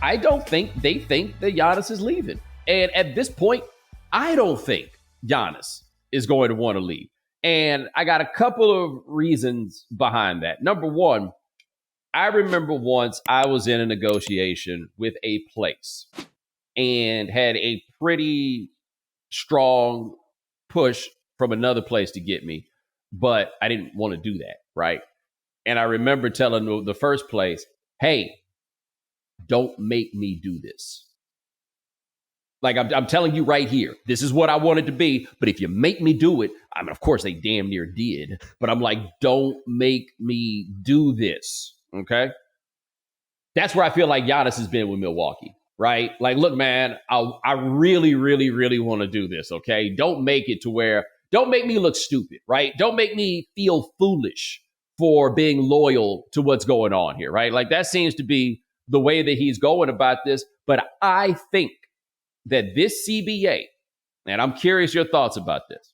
I don't think they think that Giannis is leaving. And at this point, I don't think Giannis is going to want to leave. And I got a couple of reasons behind that. Number one, I remember once I was in a negotiation with a place and had a pretty strong push from another place to get me, but I didn't want to do that, right? And I remember telling the first place, hey, don't make me do this. Like I'm telling you right here, this is what I want it to be. But if you make me do it, I mean, of course they damn near did. But I'm like, don't make me do this. Okay. That's where I feel like Giannis has been with Milwaukee, right? Like, look, man, I really, really, really want to do this. Okay. Don't make it to where, don't make me look stupid, right? Don't make me feel foolish for being loyal to what's going on here, right? Like that seems to be the way that he's going about this. But I think that this CBA, and I'm curious your thoughts about this.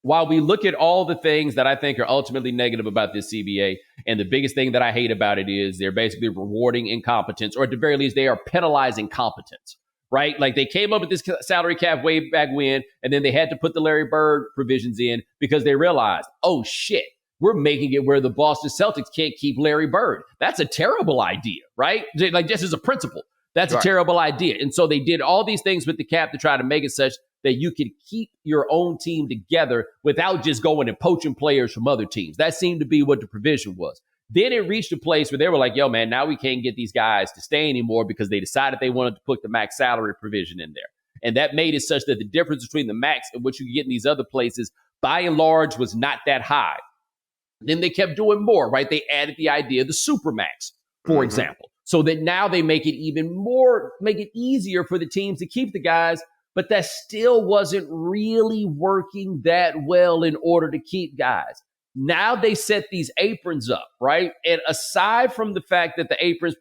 While we look at all the things that I think are ultimately negative about this CBA, and the biggest thing that I hate about it is they're basically rewarding incompetence, or at the very least, they are penalizing competence, right? Like they came up with this salary cap way back when, and then they had to put the Larry Bird provisions in because they realized, oh shit, we're making it where the Boston Celtics can't keep Larry Bird. That's a terrible idea, right? Like just as a principle. That's right. A terrible idea. And so they did all these things with the cap to try to make it such that you could keep your own team together without just going and poaching players from other teams. That seemed to be what the provision was. Then it reached a place where they were like, yo, man, now we can't get these guys to stay anymore because they decided they wanted to put the max salary provision in there. And that made it such that the difference between the max and what you could get in these other places, by and large, was not that high. Then they kept doing more, right? They added the idea of the supermax, for example. So that now they make it even more, make it easier for the teams to keep the guys, but that still wasn't really working that well in order to keep guys. Now they set these aprons up, right? And aside from the fact that the aprons,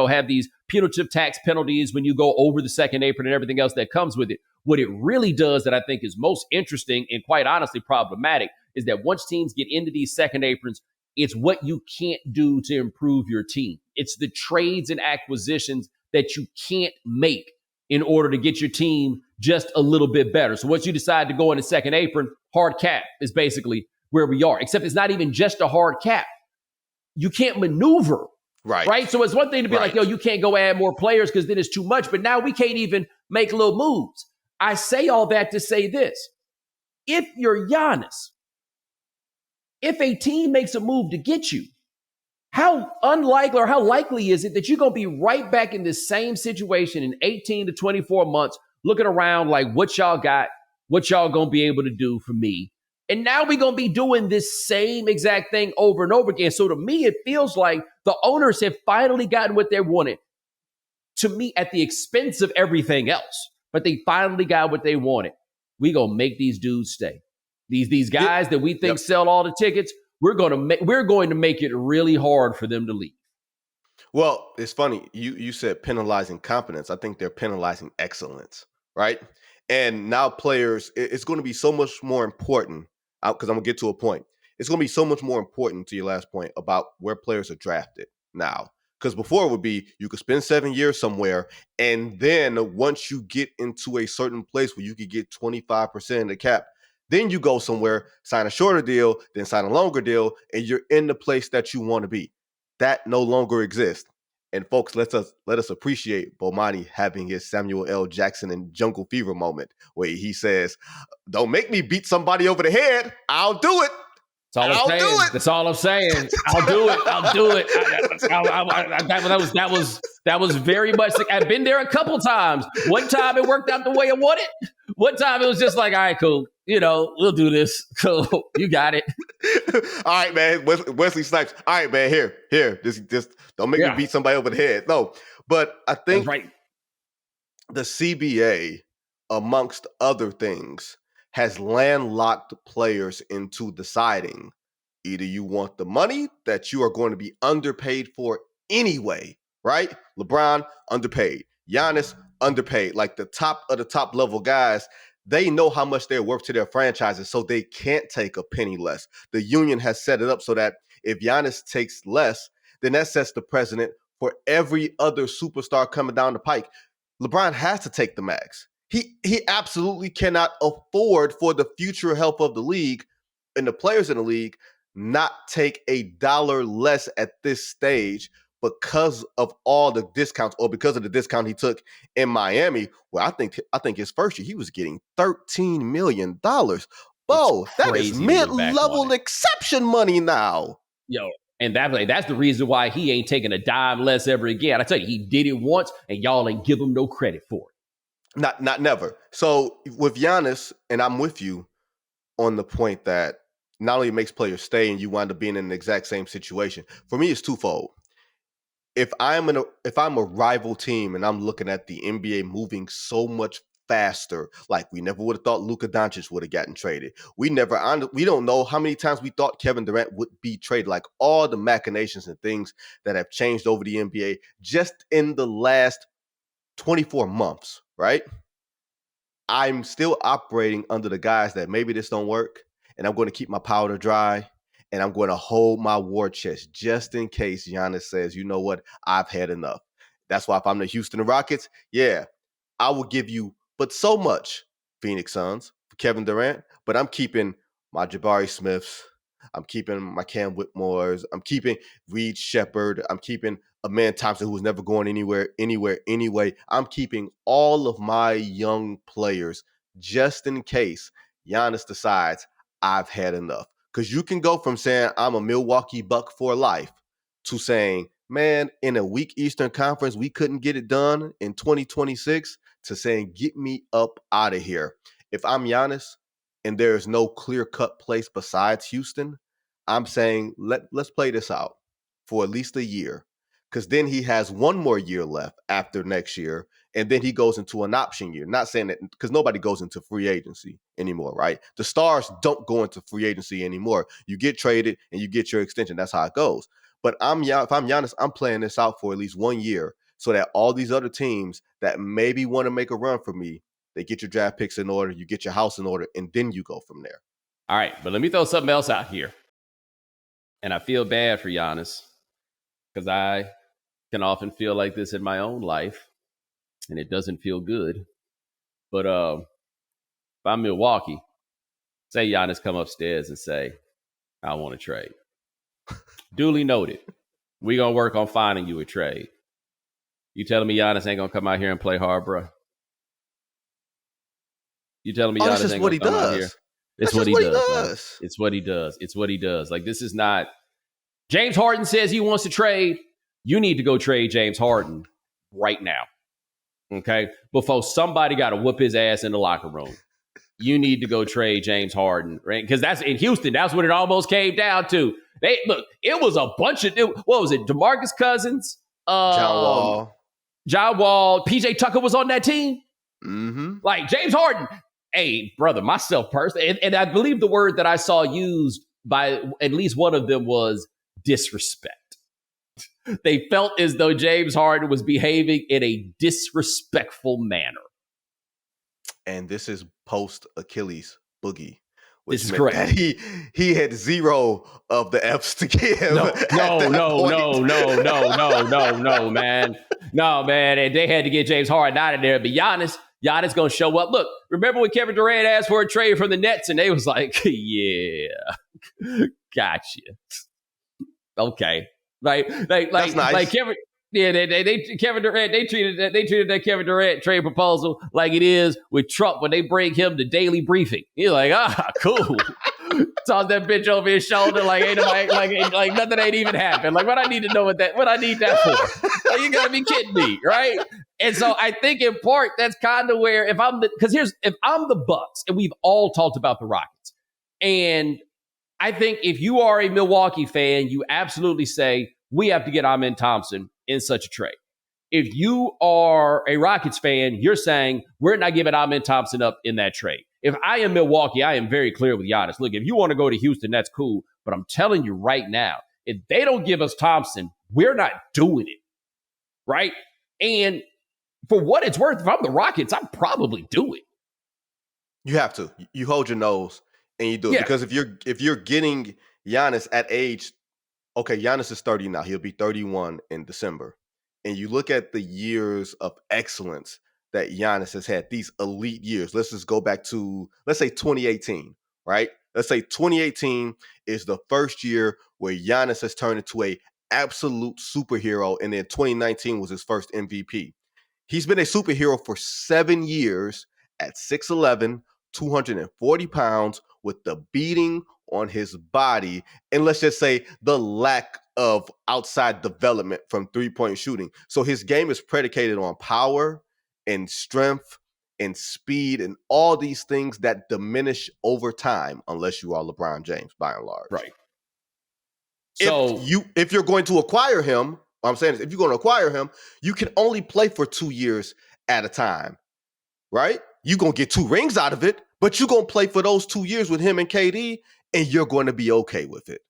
have these punitive tax penalties when you go over the second apron and everything else that comes with it, what it really does that I think is most interesting and quite honestly problematic is that once teams get into these second aprons, it's what you can't do to improve your team. It's the trades and acquisitions that you can't make in order to get your team just a little bit better. So once you decide to go in the second apron, hard cap is basically where we are, except it's not even just a hard cap. You can't maneuver, right? So it's one thing to be like, yo, you can't go add more players because then it's too much, but now we can't even make little moves. I say all that to say this. If you're Giannis, if a team makes a move to get you, how unlikely or how likely is it that you're going to be right back in this same situation in 18 to 24 months, looking around like what y'all got, what y'all going to be able to do for me? And now we're going to be doing this same exact thing over and over again. So to me, it feels like the owners have finally gotten what they wanted, to me, at the expense of everything else. But they finally got what they wanted. We're going to make these dudes stay. These guys that we think sell all the tickets, we're going to make it really hard for them to leave. Well, it's funny. You said penalizing competence. I think they're penalizing excellence, right? And now players, it's going to be so much more important, because I'm going to get to a point. It's going to be so much more important, to your last point, about where players are drafted now. Because before it would be you could spend 7 years somewhere, and then once you get into a certain place where you could get 25% of the cap, then you go somewhere, sign a shorter deal, then sign a longer deal, and you're in the place that you want to be. That no longer exists. And folks, let us appreciate Bomani having his Samuel L. Jackson and Jungle Fever moment where he says, "Don't make me beat somebody over the head. I'll do it. That's all I'm saying. I'll do it. That was very much. I've been there a couple times. One time it worked out the way I wanted. One time it was just like, all right, cool. We'll do this. Cool. You got it. All right, man. Wesley Snipes. All right, man. Here. Just don't make me beat somebody over the head. No, but I think the CBA, amongst other things, has landlocked players into deciding either you want the money that you are going to be underpaid for anyway, right? LeBron, underpaid. Giannis, underpaid. Like the top of the top level guys, they know how much they're worth to their franchises, so they can't take a penny less. The union has set it up so that if Giannis takes less, then that sets the precedent for every other superstar coming down the pike. LeBron has to take the max. He absolutely cannot afford, for the future health of the league and the players in the league, not take a dollar less at this stage because of all the discounts, or because of the discount he took in Miami, where I think his first year he was getting $13 million. It's Bo, that is crazy to look back on mid-level it. exception money now. Yo, and that's the reason why he ain't taking a dime less ever again. I tell you, he did it once, and y'all ain't give him no credit for it. Not never. So with Giannis, and I'm with you on the point that not only makes players stay and you wind up being in the exact same situation. For me, it's twofold. If I'm a rival team and I'm looking at the NBA moving so much faster, like we never would have thought Luka Doncic would have gotten traded. We don't know how many times we thought Kevin Durant would be traded. Like all the machinations and things that have changed over the NBA just in the last 24 months, right? I'm still operating under the guise that maybe this don't work, and I'm going to keep my powder dry, and I'm going to hold my war chest just in case Giannis says, you know what, I've had enough. That's why if I'm the Houston Rockets, yeah, I will give you but so much, Phoenix Suns, for Kevin Durant, but I'm keeping my Jabari Smiths, I'm keeping my Cam Whitmores, I'm keeping Reed Shepherd, I'm keeping Amen Thompson, who's never going anywhere anyway. I'm keeping all of my young players just in case Giannis decides I've had enough. Because you can go from saying I'm a Milwaukee Buck for life to saying, man, in a weak Eastern Conference, we couldn't get it done in 2026, to saying, get me up out of here. If I'm Giannis and there is no clear-cut place besides Houston, I'm saying let's play this out for at least a year, because then he has one more year left after next year, and then he goes into an option year. Not saying that, because nobody goes into free agency anymore, right? The stars don't go into free agency anymore. You get traded and you get your extension. That's how it goes. But if I'm Giannis, I'm playing this out for at least 1 year so that all these other teams that maybe want to make a run for me, they get your draft picks in order, you get your house in order, and then you go from there. All right, but let me throw something else out here. And I feel bad for Giannis because I can often feel like this in my own life, and it doesn't feel good. But if I'm Milwaukee, say Giannis come upstairs and say, I want to trade. Duly noted. We're going to work on finding you a trade. You telling me Giannis ain't going to come out here and play hard, bro? You telling me Giannis ain't going to come out here? It's what he does. It's what he does. It's what he does. Like, this is not... James Harden says he wants to trade. You need to go trade James Harden right now. Okay? Before somebody got to whoop his ass in the locker room. You need to go trade James Harden, right? Because that's in Houston. That's what it almost came down to. It was a bunch of... What was it? DeMarcus Cousins? John Wall. PJ Tucker was on that team. Mm-hmm. Like, James Harden... Hey, brother, myself personally, and I believe the word that I saw used by at least one of them was disrespect. They felt as though James Harden was behaving in a disrespectful manner. And this is post Achilles boogie. This is correct. He had zero of the F's to give. No, man. No, man. And they had to get James Harden out of there. But Giannis going to show up. Look, remember when Kevin Durant asked for a trade from the Nets and they was like, yeah, gotcha. Okay. Like That's nice. Like Kevin, yeah, Kevin Durant, they treated that Kevin Durant trade proposal like it is with Trump when they bring him the daily briefing. You're like, cool. Toss that bitch over his shoulder like ain't nobody, like nothing ain't even happened. Like, what I need to know what I need that for? Like, you gotta be kidding me, right? And so I think in part that's kind of where if I'm the Bucks, and we've all talked about the Rockets, and I think if you are a Milwaukee fan, you absolutely say we have to get Amen Thompson in such a trade. If you are a Rockets fan, you're saying we're not giving Amen Thompson up in that trade. If I am Milwaukee, I am very clear with Giannis. Look, if you want to go to Houston, that's cool. But I'm telling you right now, if they don't give us Thompson, we're not doing it. Right? And for what it's worth, if I'm the Rockets, I'd probably do it. You have to. You hold your nose and you do it. Yeah. Because if you're getting Giannis at age, okay, Giannis is 30 now. He'll be 31 in December. and you look at the years of excellence that Giannis has had, these elite years. Let's just go back to, let's say 2018, right? Let's say 2018 is the first year where Giannis has turned into a absolute superhero, and then 2019 was his first MVP. He's been a superhero for 7 years at 6'11", 240 pounds, with the beating on his body, and let's just say the lack of outside development from three-point shooting. So his game is predicated on power and strength and speed and all these things that diminish over time unless you are LeBron James, by and large. Right. So If you're going to acquire him, what I'm saying is if you're going to acquire him, you can only play for 2 years at a time, right? You're going to get 2 rings out of it, but you're going to play for those 2 years with him and KD, and you're going to be okay with it.